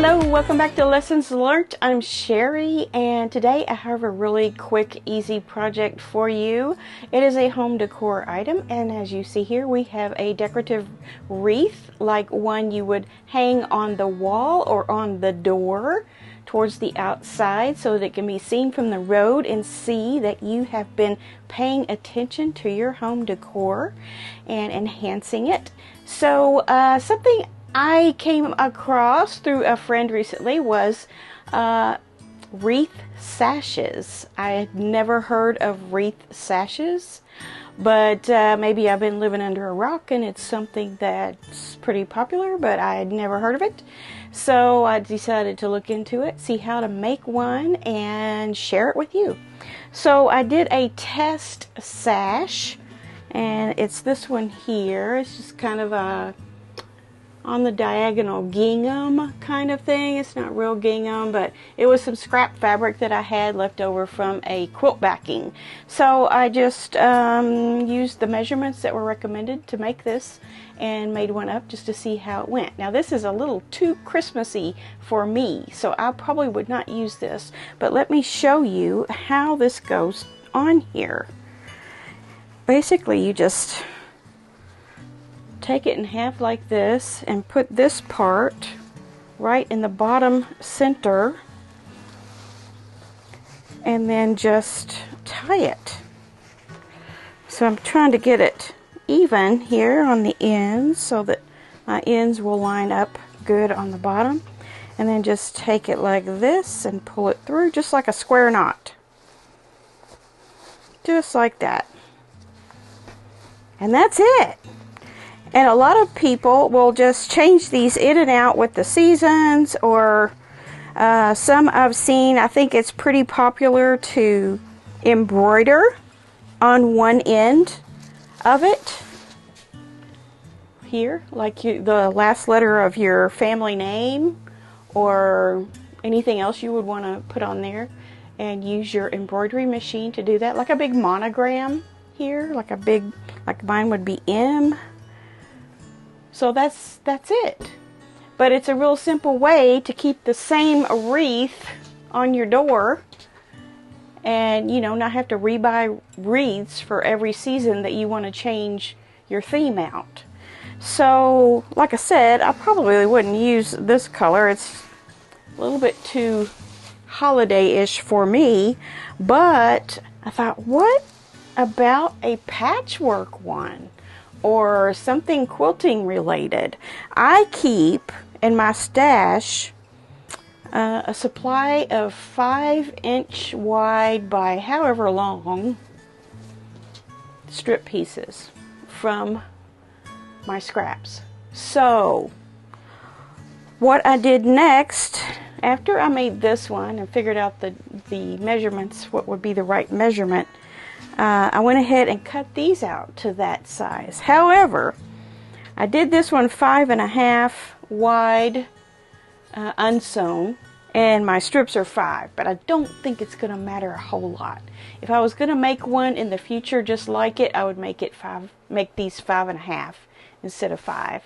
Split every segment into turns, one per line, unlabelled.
Hello, welcome back to Lessons Learned. I'm Sherry, and today I have a really quick, easy project for you. It is a home decor item, and as you see here, we have a decorative wreath, like one you would hang on the wall or on the door towards the outside so that it can be seen from the road and see that you have been paying attention to your home decor and enhancing it. So something I came across through a friend recently was wreath sashes. I had never heard of wreath sashes, but maybe I've been living under a rock and it's something that's pretty popular, but I had never heard of it. So I decided to look into it, see how to make one, and share it with you. So I did a test sash, and it's this one here. It's just kind of a on the diagonal gingham kind of thing. It's not real gingham, but it was some scrap fabric that I had left over from a quilt backing. So I just used the measurements that were recommended to make this and made one up just to see how it went. Now this is a little too Christmassy for me, so I probably would not use this, but let me show you how this goes on here. Basically, you just take it in half like this and put this part right in the bottom center and then just tie it. So I'm trying to get it even here on the ends so that my ends will line up good on the bottom, and then just take it like this and pull it through just like a square knot, just like that, and that's it. And a lot of people will just change these in and out with the seasons, or some I've seen, I think it's pretty popular to embroider on one end of it. Here, like the last letter of your family name or anything else you would want to put on there, and use your embroidery machine to do that. Like a big monogram here, like mine would be M. So that's it. But it's a real simple way to keep the same wreath on your door, and not have to rebuy wreaths for every season that you want to change your theme out. So like I said, I probably wouldn't use this color. It's a little bit too holiday-ish for me, but I thought, what about a patchwork one? Or something quilting related. I keep in my stash a supply of 5-inch wide by however long strip pieces from my scraps. So what I did next, after I made this one and figured out the measurements, what would be the right measurement, I went ahead and cut these out to that size. However, I did this one 5.5 wide, unsewn, and my strips are 5, but I don't think it's going to matter a whole lot. If I was going to make one in the future just like it, I would make these 5.5 instead of 5.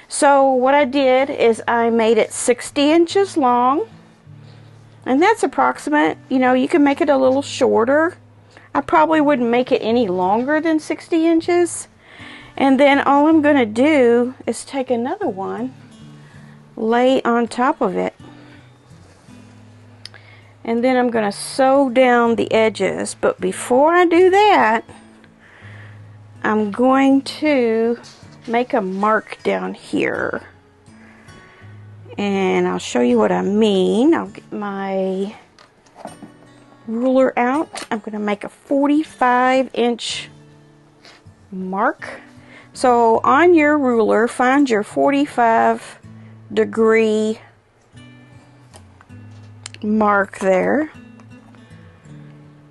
So what I did is I made it 60 inches long, and that's approximate. You can make it a little shorter. I probably wouldn't make it any longer than 60 inches. And then all I'm going to do is take another one, lay on top of it, and then I'm going to sew down the edges. But before I do that, I'm going to make a mark down here. And I'll show you what I mean. I'll get my ruler out. I'm going to make a 45-inch mark. So on your ruler, find your 45-degree mark there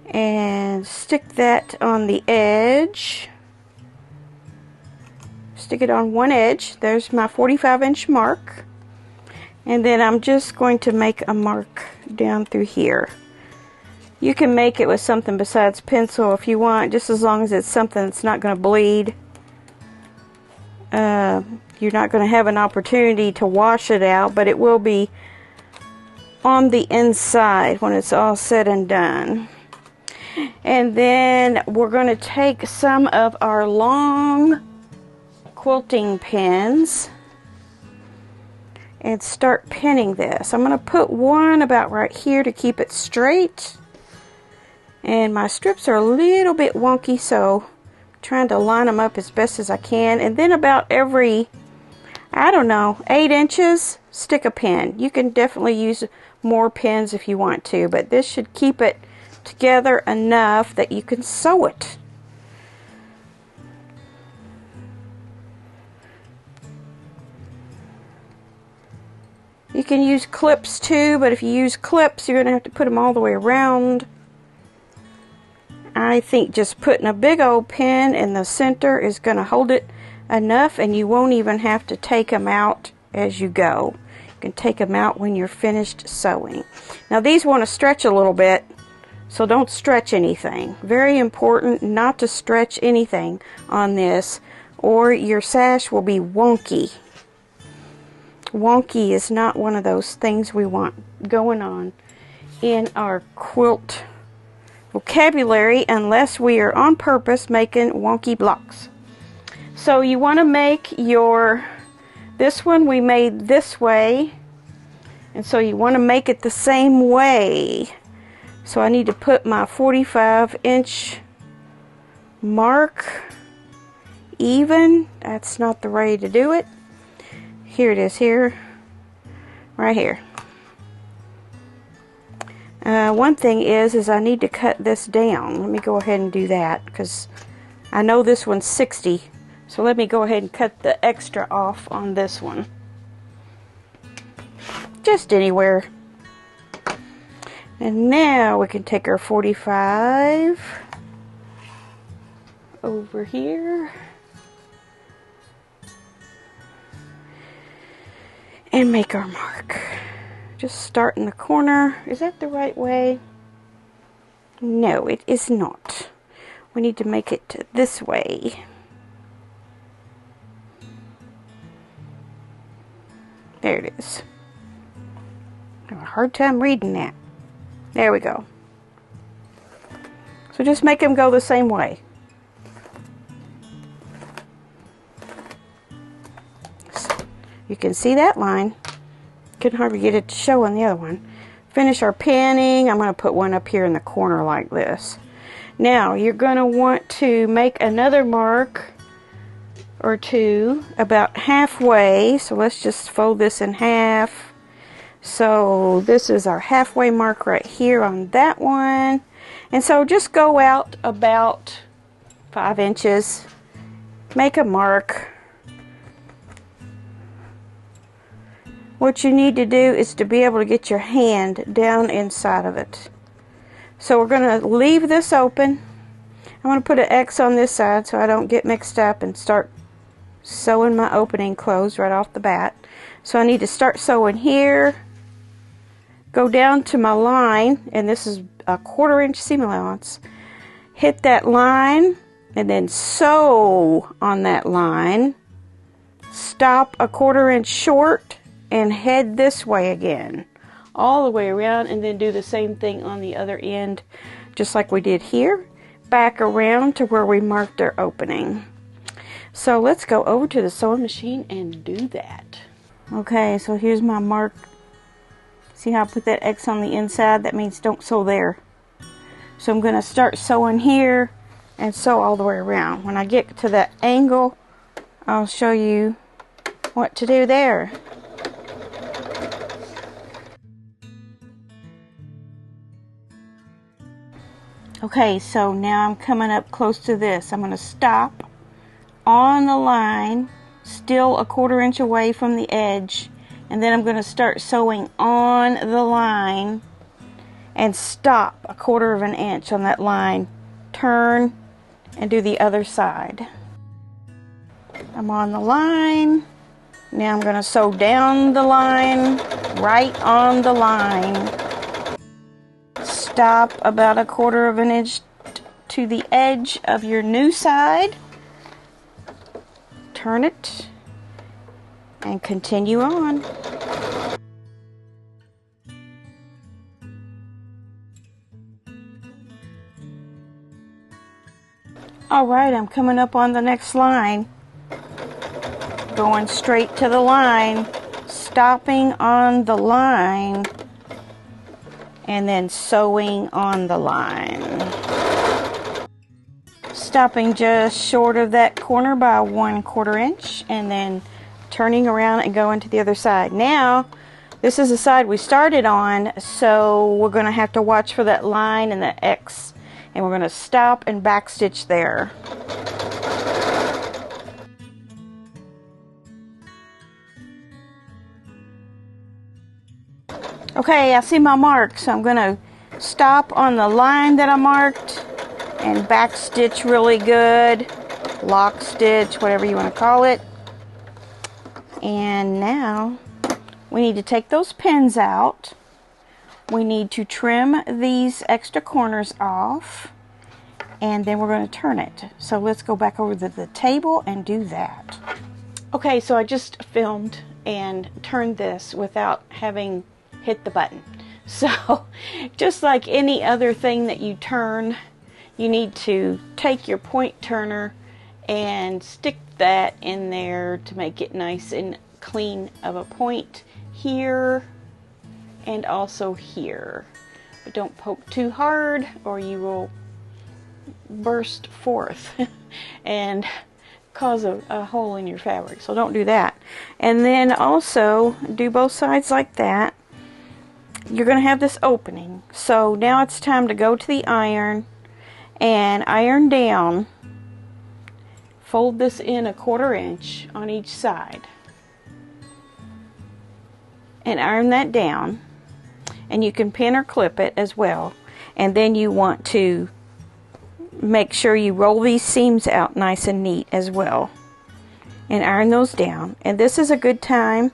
and stick that on the edge. Stick it on one edge. There's my 45-inch mark, and then I'm just going to make a mark down through here. You can make it with something besides pencil if you want, just as long as it's something that's not going to bleed. You're not going to have an opportunity to wash it out, but it will be on the inside when it's all said and done. And then we're going to take some of our long quilting pins and start pinning this. I'm going to put one about right here to keep it straight. And my strips are a little bit wonky, so I'm trying to line them up as best as I can. And then about every, I don't know, 8 inches, stick a pin. You can definitely use more pins if you want to, but this should keep it together enough that you can sew it. You can use clips too, but if you use clips, you're going to have to put them all the way around. I think just putting a big old pin in the center is going to hold it enough, and you won't even have to take them out as you go. You can take them out when you're finished sewing. Now these want to stretch a little bit, so don't stretch anything. Very important not to stretch anything on this, or your sash will be wonky. Wonky is not one of those things we want going on in our quilt vocabulary unless we are on purpose making wonky blocks. So you want to make your, this one we made this way, and so you want to make it the same way. So I need to put my 45-inch mark even. That's not the way to do it. Here it is, here, right here. One thing is I need to cut this down. Let me go ahead and do that, because I know this one's 60. So let me go ahead and cut the extra off on this one. Just anywhere. And now we can take our 45 over here and make our mark. Just start in the corner. Is that the right way? No, it is not. We need to make it this way. There it is. I have a hard time reading that. There we go. So just make them go the same way. So you can see that line. Couldn't hardly get it to show on the other one. Finish our pinning. I'm going to put one up here in the corner like this. Now you're going to want to make another mark or two about halfway. So let's just fold this in half. So this is our halfway mark right here on that one. And so just go out about 5 inches. Make a mark. What you need to do is to be able to get your hand down inside of it. So we're going to leave this open. I'm going to put an X on this side so I don't get mixed up and start sewing my opening closed right off the bat. So I need to start sewing here, go down to my line, and this is a 1/4 inch seam allowance. Hit that line and then sew on that line. Stop a 1/4 inch short and head this way again, all the way around, and then do the same thing on the other end, just like we did here. Back around to where we marked our opening. So let's go over to the sewing machine and do that. Okay, so here's my mark. See how I put that X on the inside? That means don't sew there. So I'm going to start sewing here and sew all the way around. When I get to that angle, I'll show you what to do there. Okay, so now I'm coming up close to this. I'm going to stop on the line, still a 1/4 inch away from the edge, and then I'm going to start sewing on the line and stop a 1/4 inch on that line. Turn and do the other side. I'm on the line. Now I'm going to sew down the line, right on the line. Stop about a 1/4 inch to the edge of your new side. Turn it and continue on. Alright, I'm coming up on the next line. Going straight to the line, stopping on the line, and then sewing on the line. Stopping just short of that corner by 1/4 inch, and then turning around and going to the other side. Now, this is the side we started on, so we're going to have to watch for that line and the X. And we're going to stop and backstitch there. Okay, I see my mark, so I'm going to stop on the line that I marked and backstitch really good. Lock stitch, whatever you want to call it. And now we need to take those pins out. We need to trim these extra corners off, and then we're going to turn it. So let's go back over to the table and do that. Okay, so I just filmed and turned this without having hit the button. So just like any other thing that you turn, you need to take your point turner and stick that in there to make it nice and clean of a point here and also here. But don't poke too hard or you will burst forth and cause a hole in your fabric. So don't do that. And then also do both sides like that. You're going to have this opening. So now it's time to go to the iron and iron down. Fold this in 1/4 inch on each side. And iron that down. And you can pin or clip it as well. And then you want to make sure you roll these seams out nice and neat as well. And iron those down. And this is a good time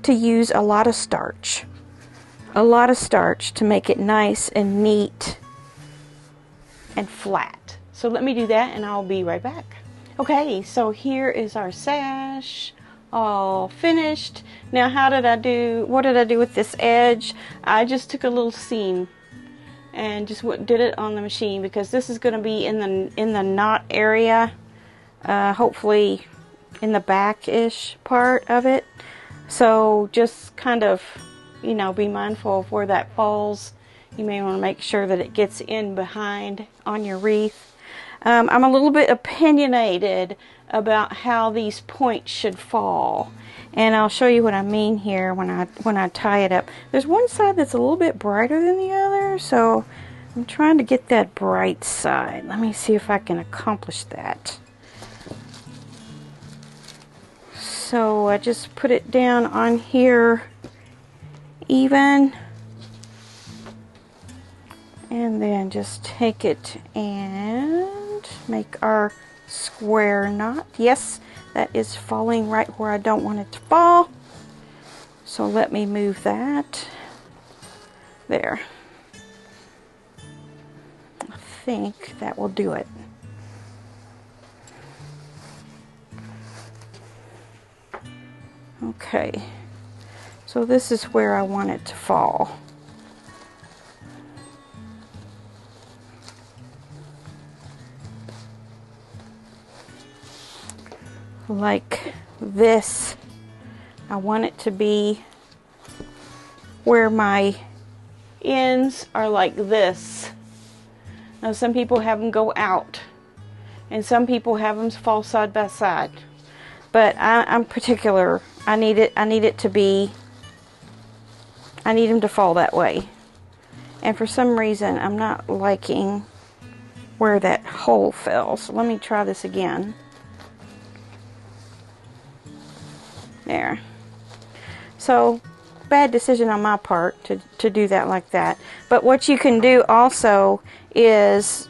to use a lot of starch. A lot of starch to make it nice and neat and flat. So let me do that and I'll be right back. Okay, so here is our sash. All finished. Now what did I do with this edge? I just took a little seam and just did it on the machine because this is going to be in the knot area, hopefully in the back-ish part of it. So just kind of, you know, be mindful of where that falls. You may want to make sure that it gets in behind on your wreath. I'm a little bit opinionated about how these points should fall, and I'll show you what I mean here when I tie it up. There's one side that's a little bit brighter than the other, so I'm trying to get that bright side. Let me see if I can accomplish that. So I just put it down on here even, and then just take it and make our square knot. Yes, that is falling right where I don't want it to fall. So let me move that. There. I think that will do it. Okay. So this is where I want it to fall. Like this. I want it to be where my ends are like this. Now some people have them go out and some people have them fall side by side, but I'm particular. I need them to fall that way, and for some reason I'm not liking where that hole fell. So let me try this again. There. So bad decision on my part to do that like that. But what you can do also is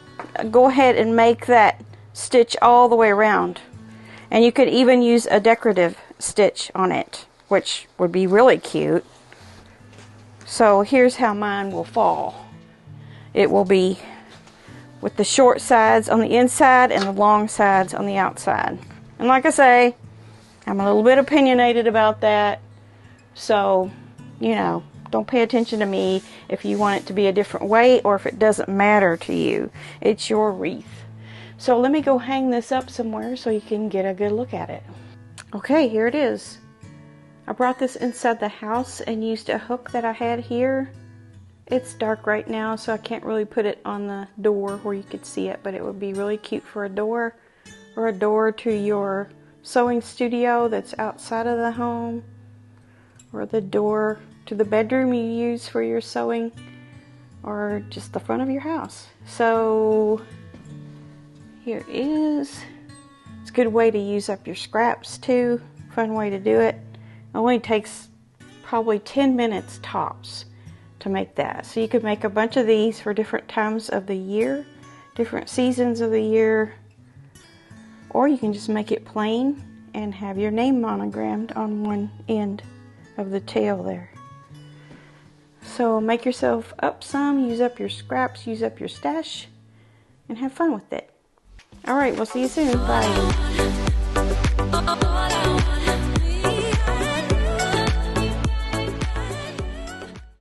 go ahead and make that stitch all the way around. And you could even use a decorative stitch on it, which would be really cute. So here's how mine will fall. It will be with the short sides on the inside and the long sides on the outside. And like I say, I'm a little bit opinionated about that. So, you know, don't pay attention to me if you want it to be a different way or if it doesn't matter to you. It's your wreath. So let me go hang this up somewhere so you can get a good look at it. Okay, here it is. I brought this inside the house and used a hook that I had here. It's dark right now, so I can't really put it on the door where you could see it, but it would be really cute for a door, or a door to your sewing studio that's outside of the home, or the door to the bedroom you use for your sewing, or just the front of your house. So here it is. It's a good way to use up your scraps too. Fun way to do it. It only takes probably 10 minutes tops to make that. So you could make a bunch of these for different times of the year, different seasons of the year, or you can just make it plain and have your name monogrammed on one end of the tail there. So make yourself up some, use up your scraps, use up your stash, and have fun with it. Alright, we'll see you soon. Bye.